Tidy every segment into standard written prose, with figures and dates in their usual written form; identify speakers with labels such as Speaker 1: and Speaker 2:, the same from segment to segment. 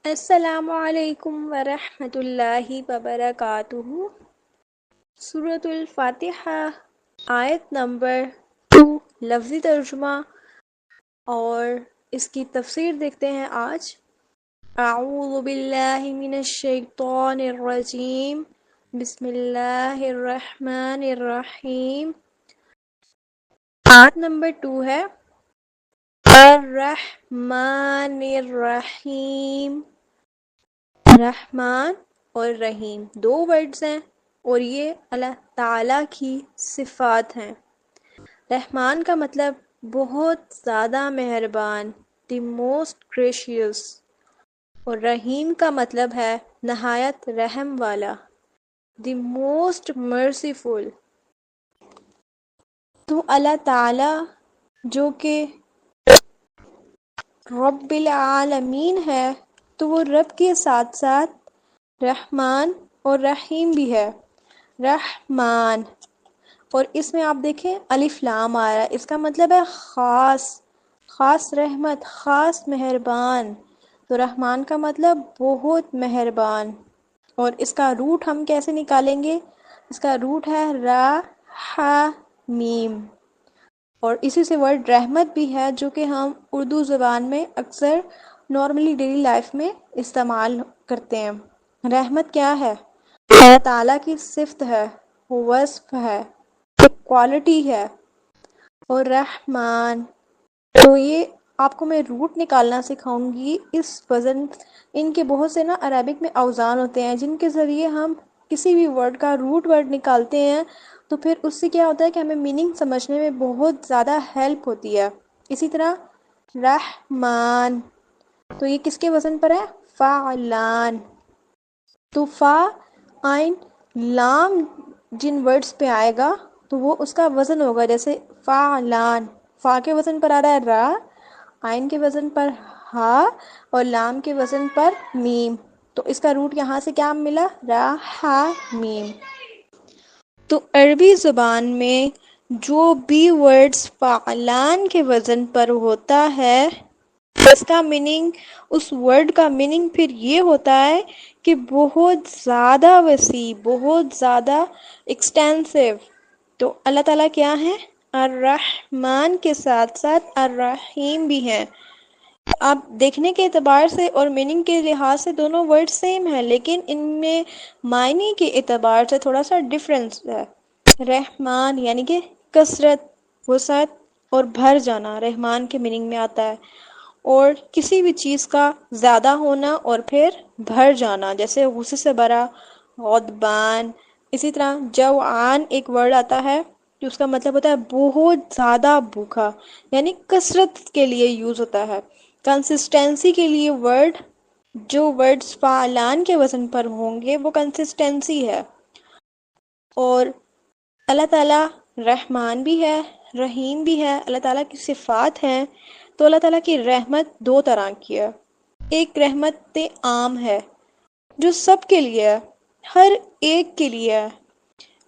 Speaker 1: السلام علیکم ورحمۃ اللہ وبرکاتہ۔ سورۃ الفاتحہ، آیت نمبر 2، لفظی ترجمہ اور اس کی تفسیر دیکھتے ہیں آج۔ اعوذ باللہ من الشیطان الرجیم، بسم اللہ الرحمن الرحیم۔ آیت نمبر 2 ہے الرحمن الرحیم۔ رحمان اور رحیم دو ورڈز ہیں اور یہ اللہ تعالیٰ کی صفات ہیں۔ رحمان کا مطلب بہت زیادہ مہربان، دی موسٹ گریشیس، اور رحیم کا مطلب ہے نہایت رحم والا، دی موسٹ مرسیفل۔ تو اللہ تعالیٰ جو کہ رب العالمین ہے، تو وہ رب کے ساتھ ساتھ رحمان اور رحیم بھی ہے۔ رحمان، اور اس میں آپ دیکھیں الف لام آ رہا ہے، اس کا مطلب ہے خاص، خاص رحمت، خاص مہربان۔ تو رحمان کا مطلب بہت مہربان، اور اس کا روٹ ہم کیسے نکالیں گے؟ اس کا روٹ ہے را ح میم، اور اسی سے ورڈ رحمت بھی ہے جو کہ ہم اردو زبان میں اکثر نارملی ڈیلی لائف میں استعمال کرتے ہیں۔ رحمت کیا ہے؟ اللہ تعالیٰ کی صفت ہے، وصف ہے، ایک کوالٹی ہے۔ اور رحمان، تو یہ آپ کو میں روٹ نکالنا سکھاؤں گی۔ اس وزن، ان کے بہت سے نا عربک میں اوزان ہوتے ہیں جن کے ذریعے ہم کسی بھی ورڈ کا روٹ ورڈ نکالتے ہیں، تو پھر اس سے کیا ہوتا ہے کہ ہمیں میننگ سمجھنے میں بہت زیادہ ہیلپ ہوتی ہے۔ اسی طرح رحمان، تو یہ کس کے وزن پر ہے؟ فعلان۔ تو فا آئن لام جن ورڈز پہ آئے گا تو وہ اس کا وزن ہوگا، جیسے فعلان، فا کے وزن پر آ رہا ہے را، آئن کے وزن پر ہا، اور لام کے وزن پر میم، تو اس کا روٹ یہاں سے کیا ملا؟ را ہا میم۔ تو عربی زبان میں جو بھی ورڈز فعلان کے وزن پر ہوتا ہے، اس کا میننگ، اس ورڈ کا میننگ پھر یہ ہوتا ہے کہ بہت زیادہ وسیع، بہت زیادہ ایکسٹینسو۔ تو اللہ تعالیٰ کیا ہے؟ الرحمن کے ساتھ ساتھ الرحیم بھی ہیں۔ آپ دیکھنے کے اعتبار سے اور میننگ کے لحاظ سے دونوں ورڈ سیم ہیں، لیکن ان میں معنی کے اعتبار سے تھوڑا سا ڈفرینس ہے۔ رحمان یعنی کہ کثرت، وسعت اور بھر جانا رحمان کے میننگ میں آتا ہے، اور کسی بھی چیز کا زیادہ ہونا اور پھر بھر جانا، جیسے غصے سے بھرا غضبان۔ اسی طرح جوعان ایک ورڈ آتا ہے جو اس کا مطلب ہوتا ہے بہت زیادہ بھوکا، یعنی کثرت کے لیے یوز ہوتا ہے۔ کنسسٹنسی کے لیے ورڈ، جو ورڈز فعلان کے وزن پر ہوں گے وہ کنسسٹنسی ہے۔ اور اللہ تعالیٰ رحمان بھی ہے، رحیم بھی ہے، اللہ تعالیٰ کی صفات ہیں۔ تو اللہ تعالیٰ کی رحمت دو طرح کی ہے۔ ایک رحمت عام ہے جو سب کے لیے ہے، ہر ایک کے لیے ہے،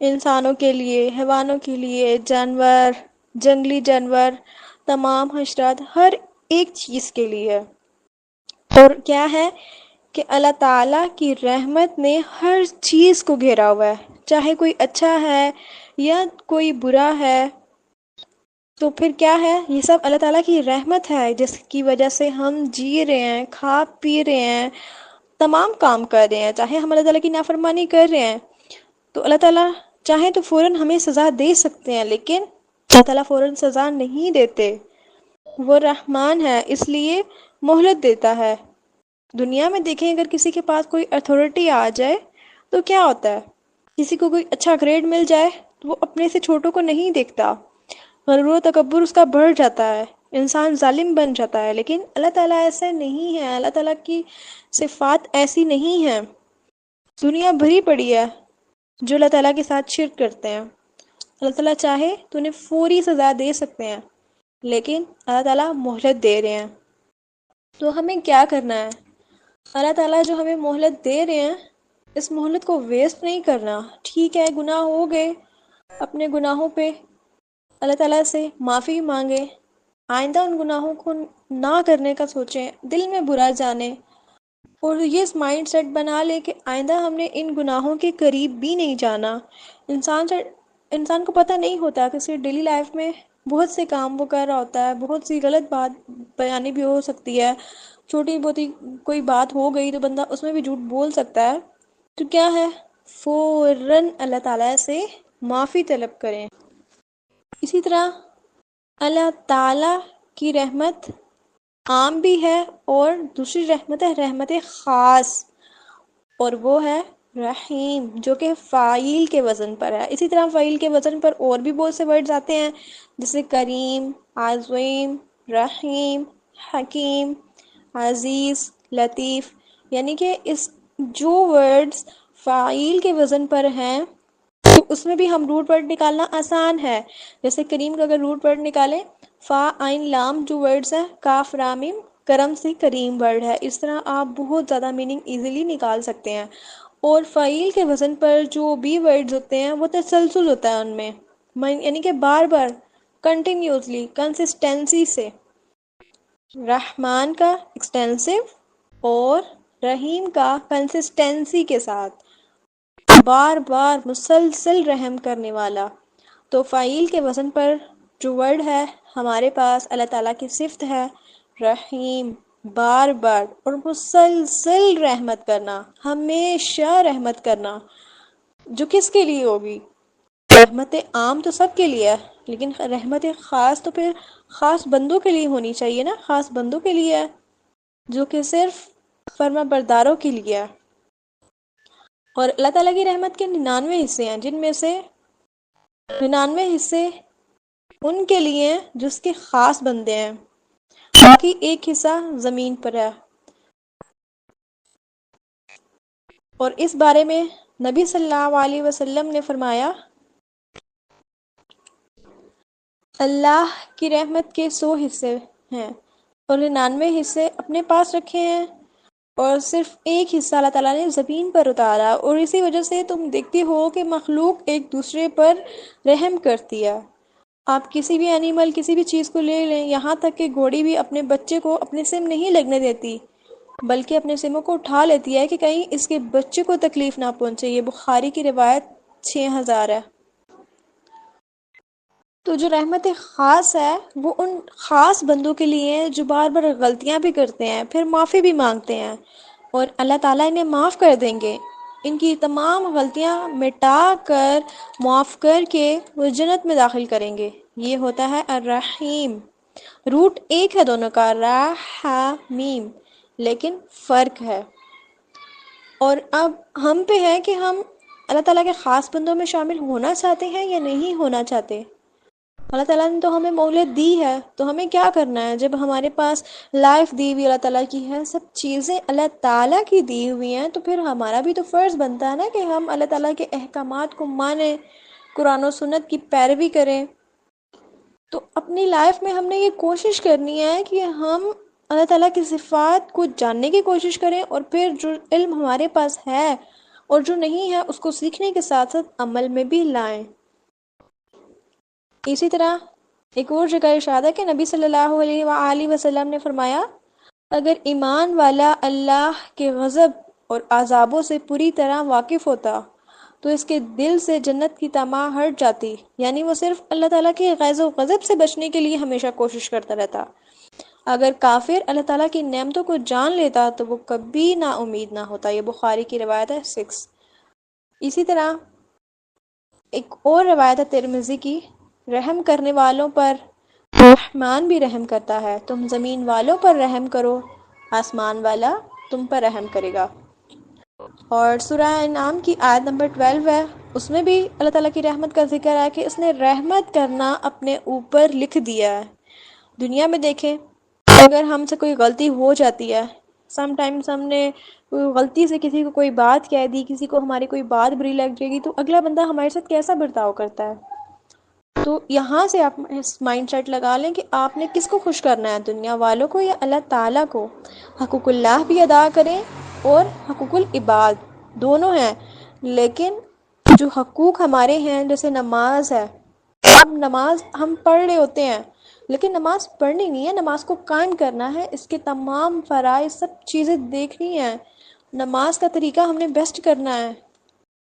Speaker 1: انسانوں کے لیے، حیوانوں کے لیے، جانور، جنگلی جانور، تمام حشرات، ہر ایک چیز کے لیے۔ اور کیا ہے کہ اللہ تعالیٰ کی رحمت نے ہر چیز کو گھیرا ہوا ہے، چاہے کوئی اچھا ہے یا کوئی برا ہے، تو پھر کیا ہے؟ یہ سب اللہ تعالیٰ کی رحمت ہے، جس کی وجہ سے ہم جی رہے ہیں، کھا پی رہے ہیں، تمام کام کر رہے ہیں۔ چاہے ہم اللہ تعالیٰ کی نافرمانی کر رہے ہیں تو اللہ تعالیٰ چاہیں تو فوراً ہمیں سزا دے سکتے ہیں، لیکن اللہ تعالیٰ فوراً سزا نہیں دیتے۔ وہ رحمان ہے، اس لیے مہلت دیتا ہے۔ دنیا میں دیکھیں، اگر کسی کے پاس کوئی اتھارٹی آ جائے تو کیا ہوتا ہے؟ کسی کو کوئی اچھا گریڈ مل جائے تو وہ اپنے سے چھوٹوں کو نہیں دیکھتا، غرور و تکبر اس کا بڑھ جاتا ہے، انسان ظالم بن جاتا ہے۔ لیکن اللہ تعالیٰ ایسے نہیں ہے، اللہ تعالیٰ کی صفات ایسی نہیں ہیں۔ دنیا بھری پڑی ہے جو اللہ تعالیٰ کے ساتھ شرک کرتے ہیں۔ اللہ تعالیٰ چاہے تو انہیں فوری سزا دے سکتے ہیں، لیکن اللہ تعالیٰ مہلت دے رہے ہیں۔ تو ہمیں کیا کرنا ہے؟ اللہ تعالیٰ جو ہمیں مہلت دے رہے ہیں، اس مہلت کو ویسٹ نہیں کرنا۔ ٹھیک ہے، گناہ ہو گئے، اپنے گناہوں پہ اللہ تعالیٰ سے معافی مانگیں، آئندہ ان گناہوں کو نہ کرنے کا سوچیں، دل میں برا جانیں، اور یہ اس مائنڈ سیٹ بنا لے کہ آئندہ ہم نے ان گناہوں کے قریب بھی نہیں جانا۔ انسان کو پتہ نہیں ہوتا کہ صرف ڈیلی لائف میں بہت سے کام وہ کر رہا ہوتا ہے، بہت سی غلط بات بیانی بھی ہو سکتی ہے، چھوٹی بہت کوئی بات ہو گئی تو بندہ اس میں بھی جھوٹ بول سکتا ہے، تو کیا ہے، فوراً اللہ تعالیٰ سے معافی طلب کریں۔ اسی طرح اللہ تعالیٰ کی رحمت عام بھی ہے، اور دوسری رحمت ہے رحمت خاص، اور وہ ہے رحیم، جو کہ فاعل کے وزن پر ہے۔ اسی طرح فاعل کے وزن پر اور بھی بہت سے ورڈز آتے ہیں، جیسے کریم، عظیم، رحیم، حکیم، عزیز، لطیف، یعنی کہ اس جو ورڈز فاعل کے وزن پر ہیں تو اس میں بھی ہم روٹ ورڈ نکالنا آسان ہے۔ جیسے کریم کا اگر روٹ ورڈ نکالیں، فا عین لام جو ورڈز ہیں، کاف را میم، کرم سے کریم ورڈ ہے۔ اس طرح آپ بہت زیادہ میننگ ایزیلی نکال سکتے ہیں۔ اور فعیل کے وزن پر جو بھی ورڈز ہوتے ہیں وہ تسلسل ہوتا ہے ان میں، یعنی کہ بار بار، کنٹینیوسلی، کنسسٹنسی سے۔ رحمان کا ایکسٹینسو اور رحیم کا کنسسٹنسی کے ساتھ، بار بار مسلسل رحم کرنے والا۔ تو فاعل کے وزن پر جو ورڈ ہے ہمارے پاس، اللہ تعالیٰ کی صفت ہے رحیم، بار بار اور مسلسل رحمت کرنا، ہمیشہ رحمت کرنا، جو کس کے لیے ہوگی؟ رحمت عام تو سب کے لیے ہے، لیکن رحمت خاص تو پھر خاص بندوں کے لیے ہونی چاہیے نا، خاص بندوں کے لیے ہے، جو کہ صرف فرما برداروں کے لیے ہے۔ اور اللہ تعالیٰ کی رحمت کے 99 حصے ہیں، جن میں سے 99 حصے ان کے لیے ہیں جو اس کے خاص بندے ہیں، باقی ایک حصہ زمین پر ہے۔ اور اس بارے میں نبی صلی اللہ علیہ وسلم نے فرمایا، اللہ کی رحمت کے 100 حصے ہیں اور 99 حصے اپنے پاس رکھے ہیں، اور صرف ایک حصہ اللہ تعالیٰ نے زمین پر اتارا۔ اور اسی وجہ سے تم دیکھتی ہو کہ مخلوق ایک دوسرے پر رحم کرتی ہے۔ آپ کسی بھی اینیمل، کسی بھی چیز کو لے لیں، یہاں تک کہ گھوڑی بھی اپنے بچے کو اپنے سم نہیں لگنے دیتی، بلکہ اپنے سموں کو اٹھا لیتی ہے کہ کہیں اس کے بچے کو تکلیف نہ پہنچے۔ یہ بخاری کی روایت 6000 ہے۔ تو جو رحمت خاص ہے وہ ان خاص بندوں کے لیے ہیں جو بار بار غلطیاں بھی کرتے ہیں، پھر معافی بھی مانگتے ہیں، اور اللہ تعالیٰ انہیں معاف کر دیں گے۔ ان کی تمام غلطیاں مٹا کر، معاف کر کے وہ جنت میں داخل کریں گے۔ یہ ہوتا ہے الرحیم۔ روٹ ایک ہے دونوں کا، را ہا میم، لیکن فرق ہے۔ اور اب ہم پہ ہے کہ ہم اللہ تعالیٰ کے خاص بندوں میں شامل ہونا چاہتے ہیں یا نہیں ہونا چاہتے۔ اللہ تعالیٰ نے تو ہمیں مہلت دی ہے، تو ہمیں کیا کرنا ہے؟ جب ہمارے پاس لائف دی ہوئی اللہ تعالیٰ کی ہے، سب چیزیں اللہ تعالیٰ کی دی ہوئی ہیں، تو پھر ہمارا بھی تو فرض بنتا ہے نا کہ ہم اللہ تعالیٰ کے احکامات کو مانیں، قرآن و سنت کی پیروی کریں۔ تو اپنی لائف میں ہم نے یہ کوشش کرنی ہے کہ ہم اللہ تعالیٰ کی صفات کو جاننے کی کوشش کریں، اور پھر جو علم ہمارے پاس ہے اور جو نہیں ہے اس کو سیکھنے کے ساتھ ساتھ عمل میں بھی لائیں۔ اسی طرح ایک اور جگہ ارشاد ہے کہ نبی صلی اللہ علیہ وآلہ وسلم نے فرمایا، اگر ایمان والا اللہ کے غضب اور عذابوں سے پوری طرح واقف ہوتا تو اس کے دل سے جنت کی طمع ہٹ جاتی، یعنی وہ صرف اللہ تعالیٰ کے غیظ و غضب سے بچنے کے لیے ہمیشہ کوشش کرتا رہتا۔ اگر کافر اللہ تعالیٰ کی نعمتوں کو جان لیتا تو وہ کبھی نا امید نہ ہوتا۔ یہ بخاری کی روایت ہے 6۔ اسی طرح ایک اور روایت ہے ترمذی کی، رحم کرنے والوں پر رحمان بھی رحم کرتا ہے، تم زمین والوں پر رحم کرو، آسمان والا تم پر رحم کرے گا۔ اور سورہ انعام کی آیت نمبر 12 ہے، اس میں بھی اللہ تعالیٰ کی رحمت کا ذکر ہے کہ اس نے رحمت کرنا اپنے اوپر لکھ دیا ہے۔ دنیا میں دیکھیں، اگر ہم سے کوئی غلطی ہو جاتی ہے، سم ٹائمز ہم نے غلطی سے کسی کو کوئی بات کہہ دی، کسی کو ہماری کوئی بات بری لگ جائے گی، تو اگلا بندہ ہمارے ساتھ کیسا برتاؤ کرتا ہے۔ تو یہاں سے آپ مائنڈ سیٹ لگا لیں کہ آپ نے کس کو خوش کرنا ہے، دنیا والوں کو یا اللہ تعالیٰ کو۔ حقوق اللہ بھی ادا کریں اور حقوق العباد، دونوں ہیں، لیکن جو حقوق ہمارے ہیں جیسے نماز ہے، اب نماز ہم پڑھ رہے ہوتے ہیں، لیکن نماز پڑھنی نہیں ہے، نماز کو قائم کرنا ہے، اس کے تمام فرائض سب چیزیں دیکھنی ہیں، نماز کا طریقہ ہم نے بیسٹ کرنا ہے.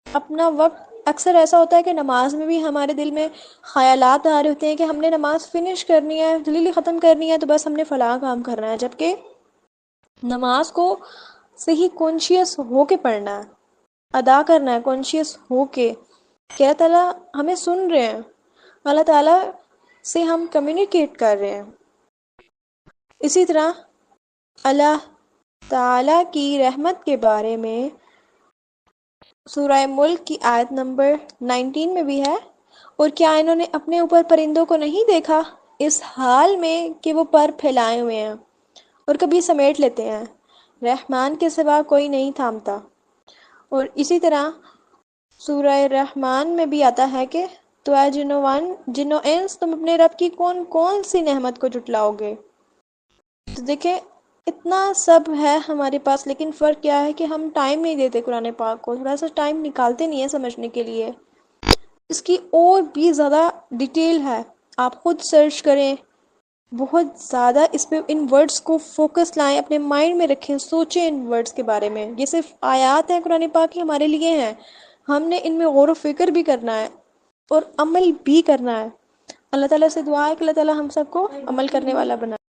Speaker 1: اپنا وقت اکثر ایسا ہوتا ہے کہ نماز میں بھی ہمارے دل میں خیالات آ رہے ہوتے ہیں کہ ہم نے نماز فنش کرنی ہے، جلدی ختم کرنی ہے، تو بس ہم نے فلاں کام کرنا ہے، جبکہ نماز کو صحیح کانشیس ہو کے پڑھنا ہے، ادا کرنا ہے کانشیس ہو کے کہ اللہ تعالیٰ ہمیں سن رہے ہیں، اللہ تعالیٰ سے ہم کمیونیکیٹ کر رہے ہیں. اسی طرح اللہ تعالیٰ کی رحمت کے بارے میں سورہ ملک کی آیت نمبر 19 میں بھی ہے، اور کیا انہوں نے اپنے اوپر پرندوں کو نہیں دیکھا اس حال میں کہ وہ پر پھیلائے ہوئے ہیں اور کبھی سمیٹ لیتے ہیں، رحمان کے سوا کوئی نہیں تھامتا. اور اسی طرح سورہ رحمان میں بھی آتا ہے کہ تو اے جنو انس تم اپنے رب کی کون کون سی نعمت کو جھٹلاؤ گے. تو دیکھیں اتنا سب ہے ہمارے پاس، لیکن فرق کیا ہے کہ ہم ٹائم نہیں دیتے قرآن پاک کو، تھوڑا سا ٹائم نکالتے نہیں ہیں سمجھنے کے لیے. اس کی اور بھی زیادہ ڈیٹیل ہے، آپ خود سرچ کریں، بہت زیادہ اس پہ ان ورڈز کو فوکس لائیں، اپنے مائنڈ میں رکھیں، سوچیں ان ورڈز کے بارے میں. یہ صرف آیات ہیں قرآن پاک کی، ہمارے لیے ہیں، ہم نے ان میں غور و فکر بھی کرنا ہے اور عمل بھی کرنا ہے. اللہ تعالیٰ سے دعا ہے کہ اللہ تعالیٰ ہم سب کو عمل کرنے والا بنائے.